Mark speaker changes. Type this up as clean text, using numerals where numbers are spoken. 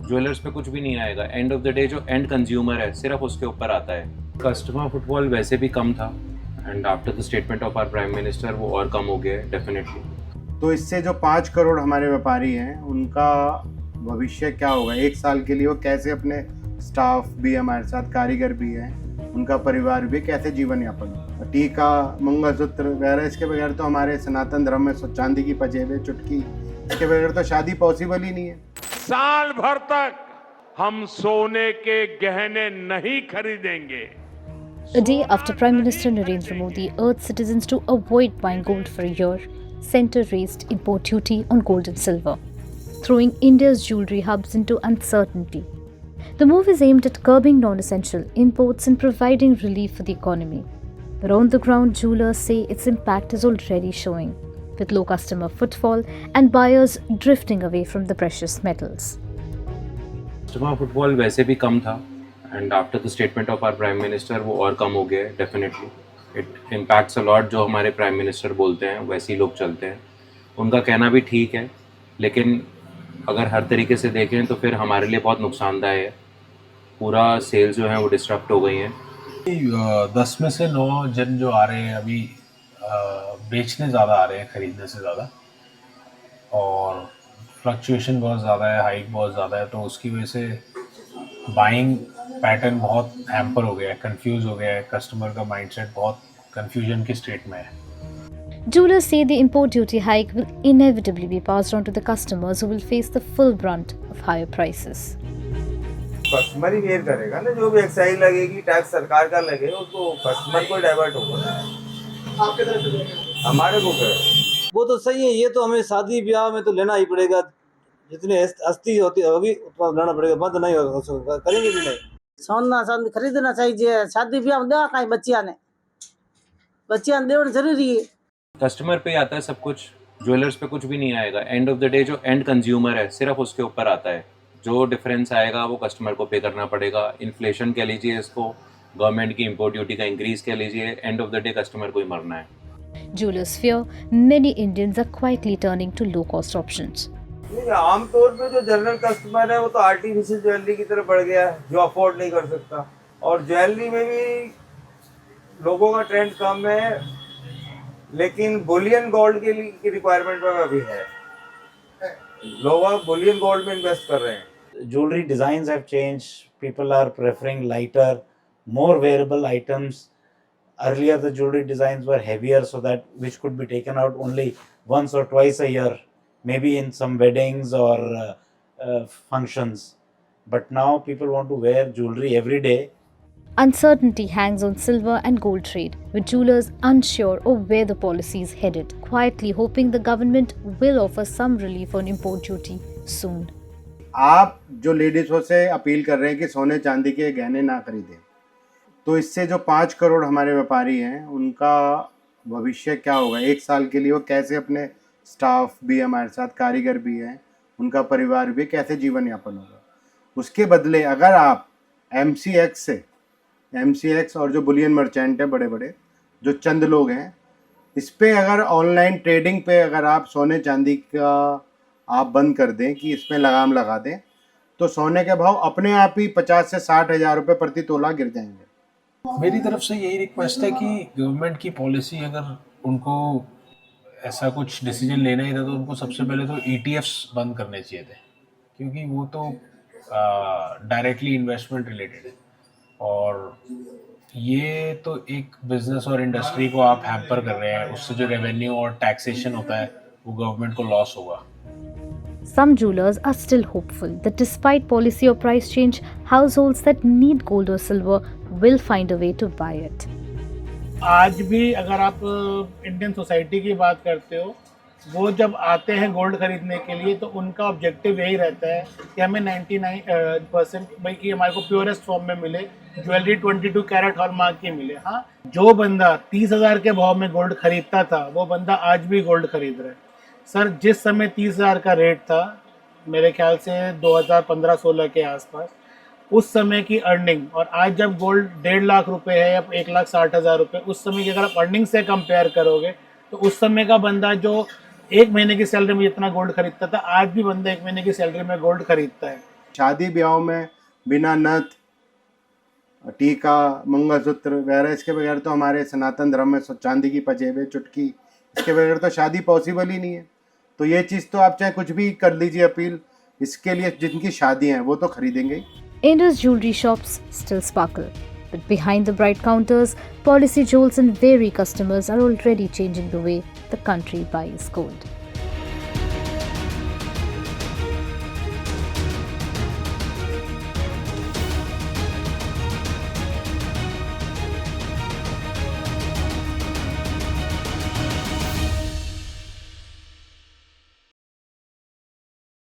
Speaker 1: Jewellers पे कुछ भी नहीं आएगा। एंड ऑफ द डे जो एंड कंज्यूमर है सिर्फ उसके ऊपर आता है। कस्टमर फुटफॉल वैसे भी कम था and after the statement of our prime minister वो और कम हो गया है डेफिनेटली।
Speaker 2: तो इससे जो 5 करोड़ हमारे व्यापारी हैं उनका भविष्य क्या होगा? एक साल के लिए वो कैसे अपने स्टाफ भी हमारे साथ, कारीगर भी हैं, उनका परिवार भी कैसे जीवन यापन होगा? टीका, मंगलसूत्र वगैरह इसके बगैर तो हमारे सनातन धर्म में चांदी की पजेबे, चुटकी, इसके बगैर तो शादी पॉसिबल ही नहीं है।
Speaker 3: साल भर तक हम सोने के गहने नहीं खरीदेंगे।
Speaker 4: A day after Prime Minister Narendra Modi urged citizens to avoid buying gold for a year, Centre raised import duty on gold and silver, throwing India's jewellery hubs into uncertainty. The move is aimed at curbing non-essential imports and providing relief for the economy. But on the ground, jewelers say its impact is already showing, with low customer footfall and buyers drifting away from the precious metals.
Speaker 1: Customer footfall वैसे भी कम था and after the statement of our prime minister वो और कम हो गया है definitely. It impacts a lot. जो हमारे प्राइम मिनिस्टर बोलते हैं वैसे ही लोग चलते हैं। उनका कहना भी ठीक है, लेकिन अगर हर तरीके से देखें तो फिर हमारे लिए बहुत नुकसानदायक है। पूरा सेल्स जो हैं वो डिस्टर्ब हो गई हैं।
Speaker 5: 10 में से 9 जन जो आ रहे हैं अभी बेचने ज़्यादा आ रहे हैं खरीदने से ज़्यादा, और फ्लक्चुएशन बहुत ज़्यादा है, हाइक बहुत ज़्यादा है, तो उसकी वजह से बाइंग पैटर्न बहुत हैम्पर हो गया है, कंफ्यूज हो गया है। कस्टमर का माइंडसेट बहुत कंफ्यूजन की स्टेट में है।
Speaker 4: Jewelers say the import duty hike will inevitably be passed on to the customers who will face the full brunt of higher prices.
Speaker 6: Customer ही बेयर करेगा ना, जो भी एक्साइज लगेगी, टैक्स सरकार का लगे, उसको कस्टमर को डाइवर्ट होगा। आपके तरफ से हमारे को क्या?
Speaker 7: वो तो सही है, ये तो हमें शादी ब्याह में तो लेना ही पड़ेगा। जितनी हस्ती होती होगी उतना लेना पड़ेगा, बंद नहीं होगा, उसको करेंगे भी नहीं।
Speaker 8: सोना चांदी खरीदना चाहिए, शादी ब्याह में देवा कहीं बच्चिया ने देना जरूरी है।
Speaker 1: कस्टमर पे आता है सब कुछ, ज्वेलर्स पे कुछ भी नहीं आएगा। एंड ऑफ द डे जो एंड कंज्यूमर है सिर्फ उसके ऊपर आता है। जो डिफरेंस आएगा वो कस्टमर को पे करना पड़ेगा। इन्फ्लेशन कह लीजिए इसको, गवर्नमेंट की इंपोर्ट ड्यूटी का इंक्रीज कह लीजिए, end of the day customer को ही मरना है।
Speaker 4: Jewelers fear many Indians are quietly turning to low-cost options.
Speaker 6: आमतौर पे जो जनरल कस्टमर है वो तो आर्टिफिशियल ज्वेलरी की तरफ बढ़ गया है, जो अफोर्ड नहीं कर सकता। और ज्वेलरी में भी लोगों का ट्रेंड कम है, लेकिन बुलियन गोल्ड की रिक्वायरमेंट में अभी है। लोग बुलियन गोल्ड में इन्वेस्ट कर रहे हैं।
Speaker 9: Jewelry designs have changed. People are preferring lighter, more wearable items. Earlier, the jewelry designs were heavier, so that which could be taken out only once or twice a year, maybe in some weddings or functions. But now people want to wear jewelry every day.
Speaker 4: Uncertainty hangs on silver and gold trade, with jewelers unsure of where the policy is headed, quietly hoping the government will offer some relief on import duty soon.
Speaker 2: आप जो लेडीज़ों से appeal कर रहे हैं कि सोने चांदी के गहने ना खरीदें, तो इससे जो 5 करोड़ हमारे व्यापारी हैं उनका भविष्य क्या होगा? एक साल के लिए वो कैसे अपने स्टाफ भी हमारे साथ, कारीगर भी हैं, उनका परिवार भी कैसे जीवन यापन होगा? उसके बदले अगर आप MCX और जो बुलियन मर्चेंट है बड़े बड़े, जो चंद लोग हैं, इस पे अगर ऑनलाइन ट्रेडिंग पे अगर आप सोने चांदी का आप बंद कर दें कि इसमें लगाम लगा दें, तो सोने के भाव अपने आप ही 50 से 60 हज़ार रुपये प्रति तोला गिर जाएंगे।
Speaker 5: मेरी तरफ से यही रिक्वेस्ट है कि गवर्नमेंट की पॉलिसी, अगर उनको ऐसा कुछ डिसीजन लेना ही था तो उनको सबसे पहले तो ETFs बंद करने चाहिए थे, क्योंकि वो तो डायरेक्टली इन्वेस्टमेंट रिलेटेड है, और ये तो एक बिजनेस और इंडस्ट्री को आप हैम्पर कर रहे हैं। उससे जो रेवेन्यू और टैक्सेशन होता है वो गवर्नमेंट को लॉस होगा।
Speaker 4: Some jewelers are still hopeful that despite policy or price change, households that need gold or silver will find a way to buy it.
Speaker 10: आज भी अगर आप इंडियन सोसाइटी की बात करते हो, वो जब आते हैं गोल्ड खरीदने के लिए तो उनका ऑब्जेक्टिव यही रहता है कि हमें 99% भाई कि हमारे को प्योरेस्ट फॉर्म में मिले, ज्वेलरी 22 कैरेट हॉलमार्क की मिले। हाँ, जो बंदा 30,000 के भाव में गोल्ड खरीदता था वो बंदा आज भी गोल्ड खरीद रहा है। सर, जिस समय 30,000 का रेट था, मेरे ख्याल से 2015-16 के आसपास, उस समय की अर्निंग और आज जब गोल्ड 1.5 लाख रुपए है या 1,60,000 रुपए, उस समय की अगर आप अर्निंग से कंपेयर करोगे तो उस समय का बंदा जो 1 महीने की सैलरी में जितना गोल्ड खरीदता था, आज भी बंदा 1 महीने की सैलरी में गोल्ड खरीदता है।
Speaker 2: शादी ब्याह में बिना नथ, टीका, मंगलसूत्र वगैरह इसके बगैर तो हमारे सनातन धर्म में चांदी की पजेबे, चुटकी, इसके बगैर तो शादी पॉसिबल ही नहीं है। तो ये चीज़ तो आप चाहे कुछ भी कर लीजिए अपील, इसके लिए जिनकी शादी हैं वो तो खरीदेंगे ही।
Speaker 4: India's jewelry shops still sparkle, but behind the bright counters, policy jewels and wary customers are already changing the way the country buys gold.